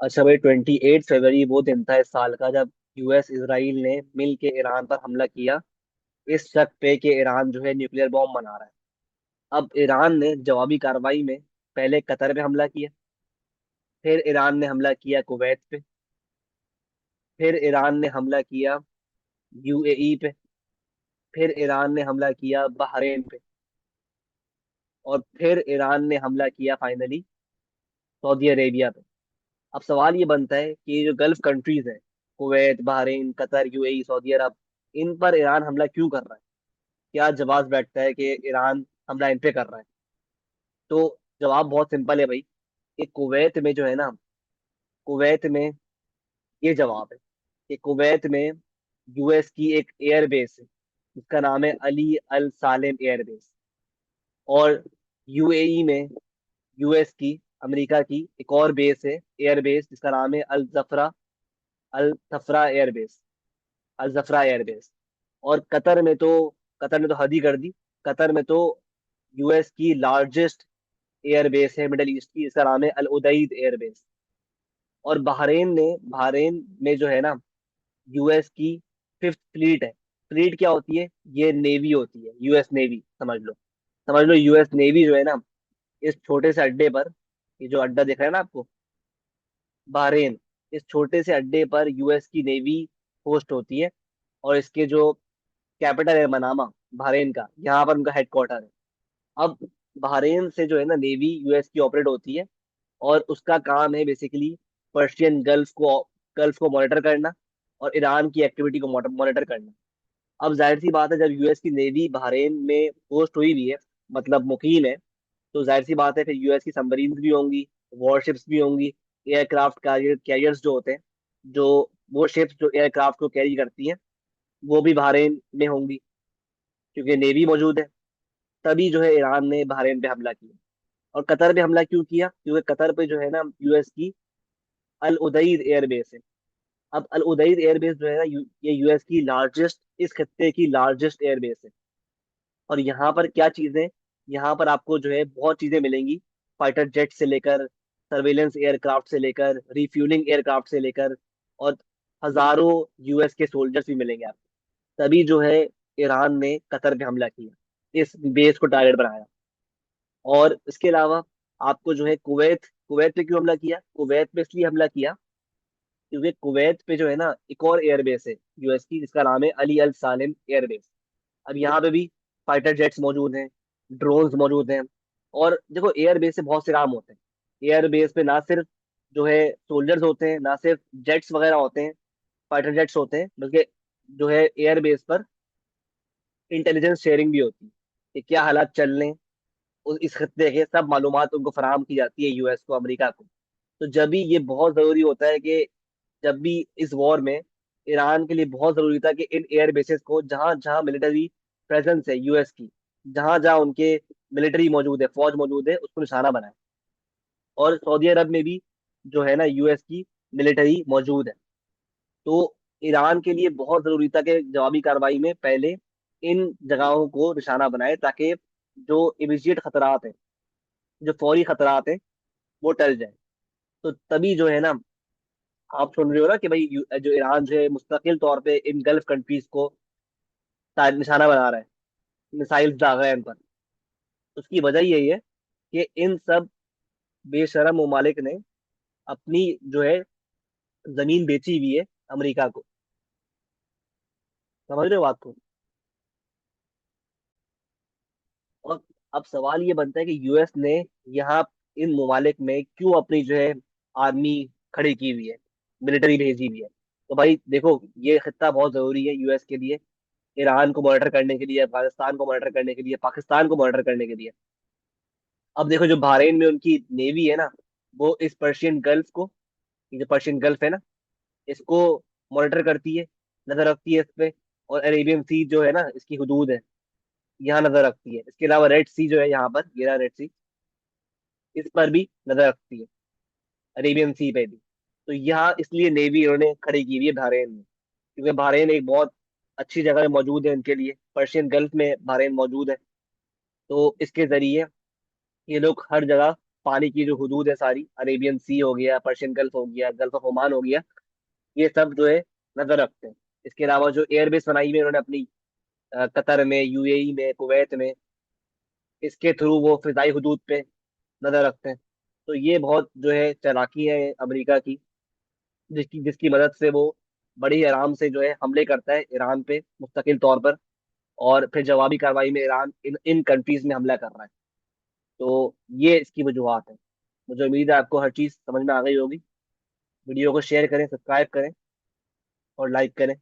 अच्छा भाई, 28 फरवरी वो दिन था इस साल का जब यूएस इसराइल ने मिल के ईरान पर हमला किया, इस शक पे कि ईरान जो है न्यूक्लियर बॉम्ब बना रहा है। अब ईरान ने जवाबी कार्रवाई में पहले कतर पे हमला किया, फिर ईरान ने हमला किया कुवैत पे, फिर ईरान ने हमला किया यूएई पे, फिर ईरान ने हमला किया बहरेन पे, और फिर ईरान ने हमला किया फाइनली सऊदी अरेबिया पे। अब सवाल ये बनता है कि ये जो गल्फ कंट्रीज हैं, Kuwait, Bahrain, Qatar, UAE, Saudi Arab, इन पर ईरान हमला क्यों कर रहा है? क्या जवाब बैठता है कि ईरान हमला इन पे कर रहा है? तो जवाब बहुत सिंपल है भाई। कि कुवैत में जो है ना, कुवैत में ये जवाब है कि कुवैत में यूएस की एक एयर बेस है जिसका नाम है अली अल सालेम एयर बेस। और यूएई में यूएस की, अमेरिका की एक और बेस है, एयर बेस, जिसका नाम है अल सफरा एयर बेस, अल जफरा एयरबेस। और कतर ने तो हद ही कर दी। कतर में तो यूएस की लार्जेस्ट एयरबेस है मिडल ईस्ट की, इसका नाम है अल उदैद एयरबेस। और बहरेन में जो है ना, यूएस की फिफ्थ फ्लीट है। फ्लीट क्या होती है? ये नेवी होती है, यूएस नेवी समझ लो। समझ लो यूएस नेवी जो है ना, इस छोटे से अड्डे पर, ये जो अड्डा दिख रहा है ना आपको, बहरेन, इस छोटे से अड्डे पर यूएस की नेवी होस्ट होती है। और इसके जो कैपिटल है मनामा, बहरेन का, यहाँ पर उनका हेडक्वार्टर है। अब बहरेन से जो है ना नेवी यूएस की ऑपरेट होती है, और उसका काम है बेसिकली पर्शियन गल्फ को मॉनिटर करना, और ईरान की एक्टिविटी को मॉनिटर करना। अब जाहिर सी बात है, जब यूएस की नेवी बहरेन में पोस्ट हुई भी है, मतलब मुकीम है, तो जाहिर सी बात है फिर यूएस की सबमरीन भी होंगी, वॉरशिप्स भी होंगी, एयरक्राफ्ट कैरियर्स जो होते हैं, जो वो शिप्स जो एयरक्राफ्ट को कैरी करती हैं, वो भी बहरेन में होंगी, क्योंकि नेवी मौजूद है। तभी जो है ईरान ने बहरेन पे हमला किया। और कतर पे हमला क्यों किया? क्योंकि कतर पे जो है ना यूएस की अल उदैद एयरबेस है। अब अल उदैद एयरबेस जो है ना, ये यूएस की लार्जेस्ट, इस खत्ते की लार्जेस्ट एयरबेस है। और यहाँ पर क्या चीजें, यहाँ पर आपको जो है बहुत चीजें मिलेंगी। फाइटर जेट से लेकर, सर्वेलेंस एयरक्राफ्ट से लेकर, रिफ्यूलिंग एयरक्राफ्ट से लेकर, और हजारों यूएस के सोल्जर्स भी मिलेंगे आपको। तभी जो है ईरान ने कतर पे हमला किया, इस बेस को टारगेट बनाया। और इसके अलावा आपको जो है कुवैत, कुवैत पे क्यों हमला किया? कुवैत पे इसलिए हमला किया क्योंकि कुवैत पे जो है ना एक और एयरबेस है यूएस की, जिसका नाम है अली अल सालेम एयरबेस। अब यहाँ पे भी फाइटर जेट्स मौजूद हैं, ड्रोन्स मौजूद हैं। और देखो, एयरबेस से बहुत से काम होते हैं। एयरबेस पे ना सिर्फ जो है सोल्जर्स होते हैं, ना सिर्फ जेट्स वगैरह होते हैं, फाइटर जेट्स होते हैं, बल्कि जो है एयरबेस पर इंटेलिजेंस शेयरिंग भी होती है कि क्या हालात चल रहे हैं, इस खत्ते के सब मालूमात उनको फराहम की जाती है, यूएस को, अमेरिका को। तो जब भी ये बहुत जरूरी होता है कि जब भी इस वॉर में ईरान के लिए बहुत जरूरी था कि इन एयर बेसिस को, जहां जहां मिलिट्री प्रेजेंस है यूएस की, जहां जहां उनके मिलिट्री मौजूद है, फौज मौजूद है, उसको निशाना बनाए। और सऊदी अरब में भी जो है ना यूएस की मिलिट्री मौजूद है। तो ईरान के लिए बहुत जरूरी था कि जवाबी कार्रवाई में पहले इन जगहों को निशाना बनाए, ताकि जो इमीडिएट खतरात हैं, जो फौरी खतरात हैं, वो टल जाए। तो तभी जो है ना, आप सुन रहे हो ना कि भाई जो ईरान जो है मुस्तकिल तौर पे इन गल्फ कंट्रीज को निशाना बना रहा है, मिसाइल्स दाग रहा है इन पर। उसकी वजह यही है कि इन सब बेशरम ममालिक ने अपनी जो है जमीन बेची हुई है अमेरिका को। समझ रहे हो बात को? और अब सवाल ये बनता है कि यूएस ने यहाँ इन ममालिक में क्यों अपनी जो है आर्मी खड़ी की हुई है, मिलिट्री भेजी हुई है। तो भाई देखो, ये खित्ता बहुत जरूरी है यूएस के लिए, ईरान को मॉनिटर करने के लिए, अफगानिस्तान को मॉनिटर करने के लिए, पाकिस्तान को मॉनिटर करने के लिए। अब देखो, जो बहरीन में उनकी नेवी है ना, वो इस पर्शियन गल्फ को, ये जो पर्शियन गल्फ है ना, इसको मॉनिटर करती है, नजर रखती है इस पे। और अरेबियन सी जो है ना, इसकी हदूद है, यहाँ नजर रखती है। इसके अलावा रेड सी जो है यहाँ पर, ये रहा रेड सी, इस पर भी नजर रखती है, अरेबियन सी पे भी। तो यहाँ इसलिए नेवी इन्होंने खड़ी की हुई है बहरेन में, क्योंकि बहरेन एक बहुत अच्छी जगह में मौजूद है उनके लिए, पर्शियन गल्फ में बहरेन मौजूद है। तो इसके जरिए ये लोग हर जगह पानी की जो हदूद है सारी, अरेबियन सी हो गया, पर्शियन गल्फ हो गया, गल्फ ऑफ ओमान हो गया, ये सब जो है नजर रखते हैं। इसके अलावा जो एयरबेस बनाई हुई है उन्होंने अपनी, कतर में, यूएई में, कुवैत में, इसके थ्रू वो फिजाई हदूद पे नजर रखते हैं। तो ये बहुत जो है चालाकी है अमेरिका की, जिसकी जिसकी मदद से वो बड़ी आराम से जो है हमले करता है ईरान पे मुस्तकिल तौर पर, और फिर जवाबी कार्रवाई में ईरान इन इन कंट्रीज में हमला कर रहा है। तो ये इसकी वजूहत है। मुझे उम्मीद है आपको हर चीज समझ में आ गई होगी। वीडियो को शेयर करें, सब्सक्राइब करें और लाइक करें।